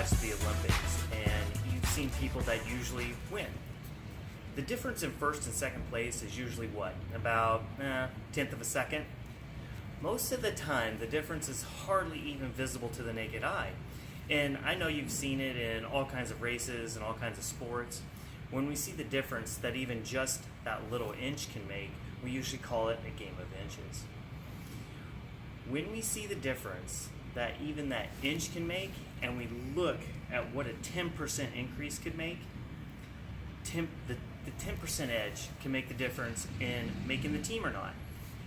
watched the Olympics and you've seen people that usually win. The difference in first and second place is usually what? About tenth of a second? Most of the time, the difference is hardly even visible to the naked eye. And I know you've seen it in all kinds of races and all kinds of sports. When we see the difference that even just that little inch can make, we usually call it a game of inches. When we see the difference that even that inch can make, and we look at what a 10% increase could make, the 10% edge can make the difference in making the team or not.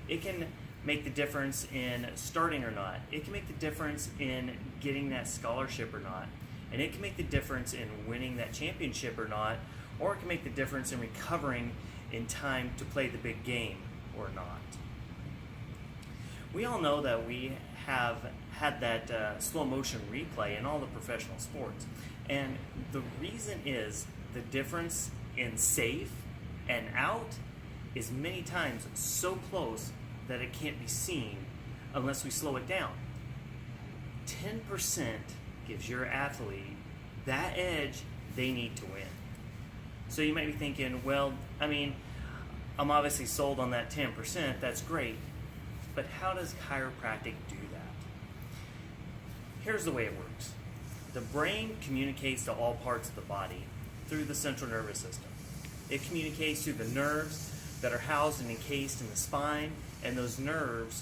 It can make the difference in starting or not. It can make the difference in getting that scholarship or not. And it can make the difference in winning that championship or not, or it can make the difference in recovering in time to play the big game or not. We all know that we have had that slow motion replay in all the professional sports. And the reason is the difference in safe and out is many times so close that it can't be seen unless we slow it down. 10% gives your athlete that edge they need to win. So you might be thinking, well, I'm obviously sold on that 10%, that's great, but how does chiropractic do that? Here's the way it works. The brain communicates to all parts of the body through the central nervous system. It communicates through the nerves that are housed and encased in the spine, and those nerves,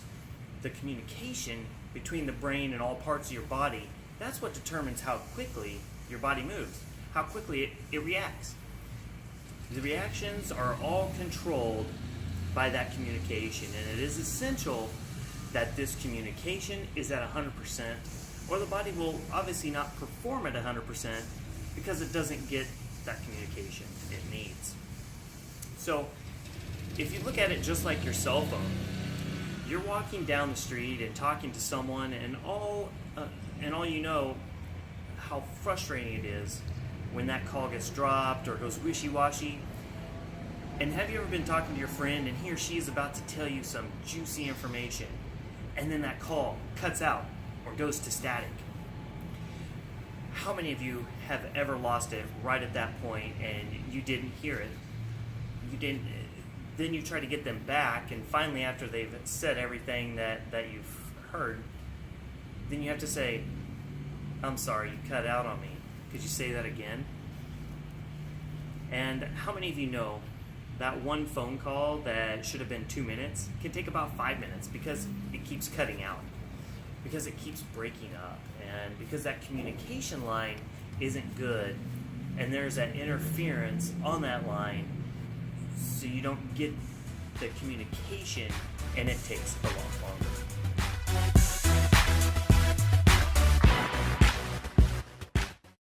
the communication between the brain and all parts of your body, that's what determines how quickly your body moves, how quickly it reacts. The reactions are all controlled by that communication, and it is essential that this communication is at 100%, or the body will obviously not perform at 100% because it doesn't get that communication it needs. So if you look at it just like your cell phone, you're walking down the street and talking to someone, and all you know how frustrating it is when that call gets dropped or goes wishy-washy. And have you ever been talking to your friend and he or she is about to tell you some juicy information, and then that call cuts out or goes to static? How many of you have ever lost it right at that point and you didn't hear it? Then you try to get them back, and finally after they've said everything that you've heard, then you have to say, I'm sorry, you cut out on me. Could you say that again? And how many of you know that one phone call that should have been 2 minutes can take about 5 minutes because it keeps cutting out, because it keeps breaking up, and because that communication line isn't good, and there's that interference on that line, so you don't get the communication, and it takes a long